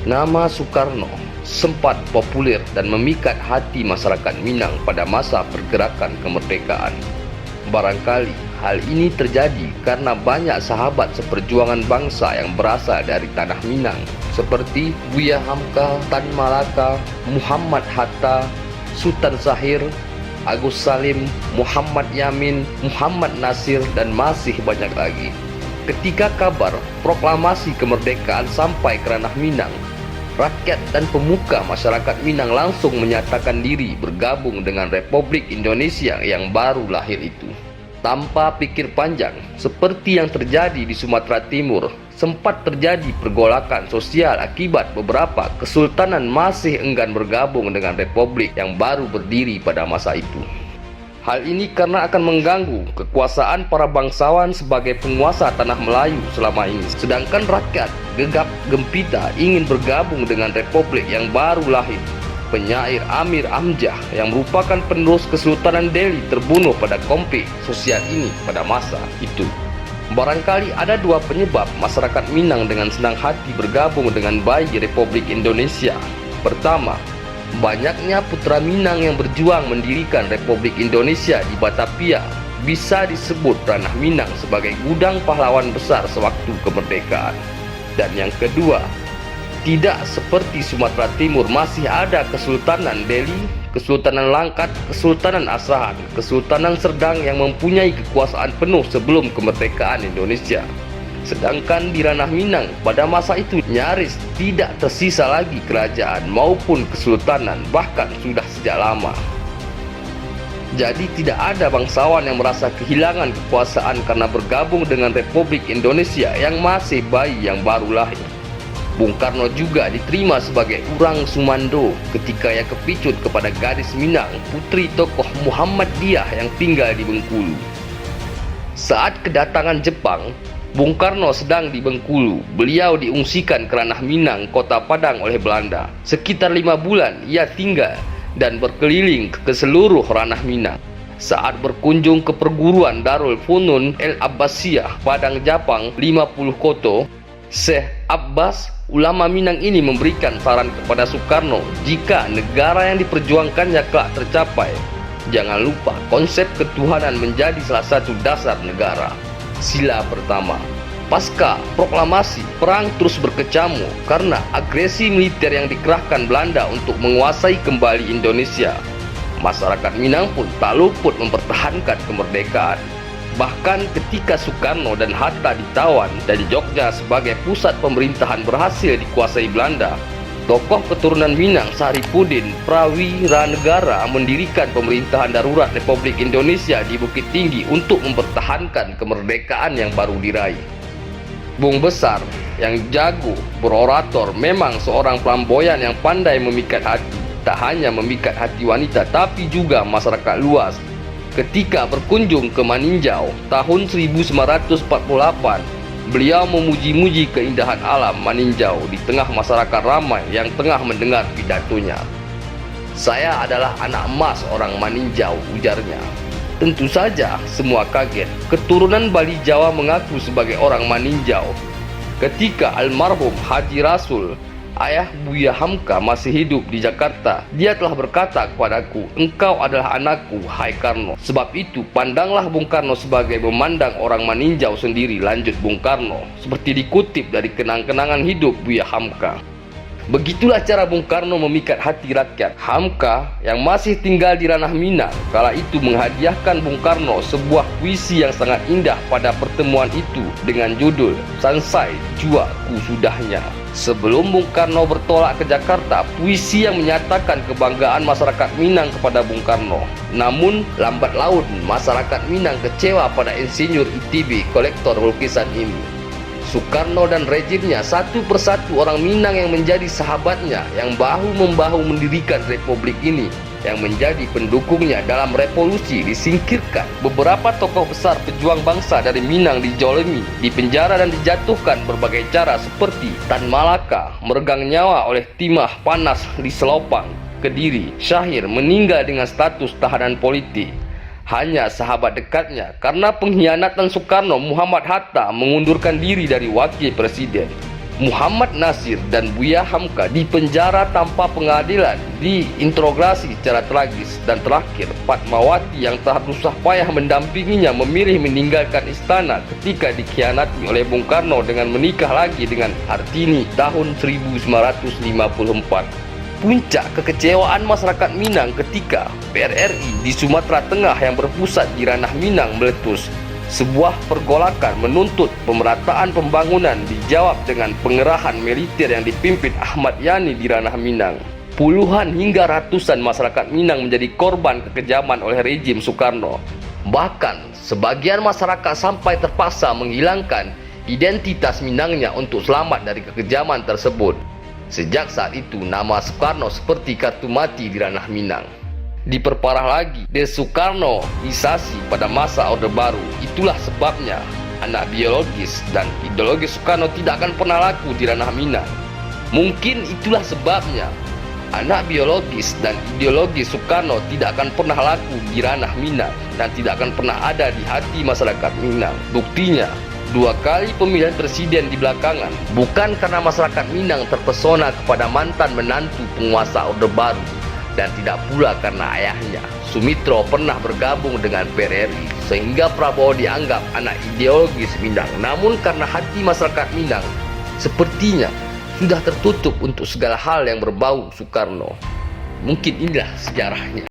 Nama Soekarno sempat populer dan memikat hati masyarakat Minang pada masa pergerakan kemerdekaan. Barangkali hal ini terjadi karena banyak sahabat seperjuangan bangsa yang berasal dari tanah Minang seperti Buya Hamka, Tan Malaka, Muhammad Hatta, Sultan Syahir, Agus Salim, Muhammad Yamin, Muhammad Nasir, dan masih banyak lagi. Ketika kabar proklamasi kemerdekaan sampai ke ranah Minang, rakyat dan pemuka masyarakat Minang langsung menyatakan diri bergabung dengan Republik Indonesia yang baru lahir itu. Tanpa pikir panjang, seperti yang terjadi di Sumatera Timur, sempat terjadi pergolakan sosial akibat beberapa kesultanan masih enggan bergabung dengan republik yang baru berdiri pada masa itu. Hal ini karena akan mengganggu kekuasaan para bangsawan sebagai penguasa tanah Melayu selama ini. Sedangkan rakyat gegap gempita ingin bergabung dengan republik yang baru lahir. Penyair Amir Hamzah yang merupakan penerus Kesultanan Delhi terbunuh pada konflik sosial ini pada masa itu. Barangkali ada dua penyebab masyarakat Minang dengan senang hati bergabung dengan baik Republik Indonesia. Pertama, banyaknya putra Minang yang berjuang mendirikan Republik Indonesia di Batavia bisa disebut ranah Minang sebagai gudang pahlawan besar sewaktu kemerdekaan. Dan yang kedua, tidak seperti Sumatera Timur masih ada Kesultanan Delhi, Kesultanan Langkat, Kesultanan Asahan, Kesultanan Serdang yang mempunyai kekuasaan penuh sebelum kemerdekaan Indonesia. Sedangkan di ranah Minang pada masa itu nyaris tidak tersisa lagi kerajaan maupun kesultanan, bahkan sudah sejak lama. Jadi tidak ada bangsawan yang merasa kehilangan kekuasaan karena bergabung dengan Republik Indonesia yang masih bayi yang baru lahir. Bung Karno juga diterima sebagai orang Sumando ketika ia kepicut kepada gadis Minang, putri tokoh Muhammadiyah yang tinggal di Bengkulu. Saat kedatangan Jepang, Bung Karno sedang di Bengkulu. Beliau diungsikan ke ranah Minang, Kota Padang oleh Belanda. Sekitar 5 bulan ia tinggal dan berkeliling ke seluruh ranah Minang. Saat berkunjung ke perguruan Darul Funun El Abbasiyah Padang Japang 50 Koto, Syekh Abbas, ulama Minang ini memberikan saran kepada Soekarno jika negara yang diperjuangkannya kelak tercapai, jangan lupa konsep ketuhanan menjadi salah satu dasar negara. Sila pertama. Pasca proklamasi, perang terus berkecamuk karena agresi militer yang dikerahkan Belanda untuk menguasai kembali Indonesia. Masyarakat Minang pun tak luput mempertahankan kemerdekaan. Bahkan ketika Soekarno dan Hatta ditawan dan Jogja sebagai pusat pemerintahan berhasil dikuasai Belanda, tokoh keturunan Minang Saripudin Prawiranegara mendirikan pemerintahan darurat Republik Indonesia di Bukit Tinggi untuk mempertahankan kemerdekaan yang baru diraih. Bung Besar yang jago berorator memang seorang flamboyan yang pandai memikat hati. Tak hanya memikat hati wanita tapi juga masyarakat luas. Ketika berkunjung ke Maninjau tahun 1948, beliau memuji-muji keindahan alam Maninjau di tengah masyarakat ramai yang tengah mendengar pidatonya. "Saya adalah anak emas orang Maninjau," ujarnya. Tentu saja semua kaget. Keturunan Bali Jawa mengaku sebagai orang Maninjau. Ketika almarhum Haji Rasul, ayah Buya Hamka, masih hidup di Jakarta, dia telah berkata kepadaku, "Engkau adalah anakku, hai Karno. Sebab itu pandanglah Bung Karno sebagai memandang orang Maninjau sendiri," lanjut Bung Karno, seperti dikutip dari kenang-kenangan hidup Buya Hamka. Begitulah cara Bung Karno memikat hati rakyat. Hamka yang masih tinggal di ranah Minang kala itu menghadiahkan Bung Karno sebuah puisi yang sangat indah pada pertemuan itu dengan judul "Sansai Jua Ku Sudahnya". Sebelum Bung Karno bertolak ke Jakarta, puisi yang menyatakan kebanggaan masyarakat Minang kepada Bung Karno. Namun lambat laun masyarakat Minang kecewa pada insinyur ITB kolektor lukisan ini. Soekarno dan rejimnya satu persatu orang Minang yang menjadi sahabatnya, yang bahu-membahu mendirikan republik ini, yang menjadi pendukungnya dalam revolusi, disingkirkan. Beberapa tokoh besar pejuang bangsa dari Minang dijolimi, dipenjara dan dijatuhkan berbagai cara seperti Tan Malaka meregang nyawa oleh timah panas di Selopang, Kediri. Syahir meninggal dengan status tahanan politik. Hanya sahabat dekatnya karena pengkhianatan Soekarno, Muhammad Hatta, mengundurkan diri dari wakil presiden. Muhammad Nasir dan Buya Hamka dipenjara tanpa pengadilan, diinterogasi secara tragis, dan terakhir Fatmawati yang telah berusaha payah mendampinginya memilih meninggalkan istana ketika dikhianati oleh Bung Karno dengan menikah lagi dengan Hartini tahun 1954. Puncak kekecewaan masyarakat Minang ketika PRRI di Sumatera Tengah yang berpusat di Ranah Minang meletus. Sebuah pergolakan menuntut pemerataan pembangunan dijawab dengan pengerahan militer yang dipimpin Ahmad Yani di Ranah Minang. Puluhan hingga ratusan masyarakat Minang menjadi korban kekejaman oleh rejim Soekarno. Bahkan sebagian masyarakat sampai terpaksa menghilangkan identitas Minangnya untuk selamat dari kekejaman tersebut. Sejak saat itu nama Soekarno seperti kartu mati di Ranah Minang. Diperparah lagi, Desoekarnoisasi pada masa Orde Baru. Itulah sebabnya anak biologis dan ideologis Soekarno tidak akan pernah laku di Ranah Minang. Mungkin itulah sebabnya anak biologis dan ideologis Soekarno tidak akan pernah laku di Ranah Minang dan tidak akan pernah ada di hati masyarakat Minang. Buktinya, 2 kali pemilihan presiden di belakangan bukan karena masyarakat Minang terpesona kepada mantan menantu penguasa Orde Baru, dan tidak pula karena ayahnya Sumitro pernah bergabung dengan PRRI sehingga Prabowo dianggap anak ideologis Minang, namun karena hati masyarakat Minang sepertinya sudah tertutup untuk segala hal yang berbau Soekarno. Mungkin inilah sejarahnya.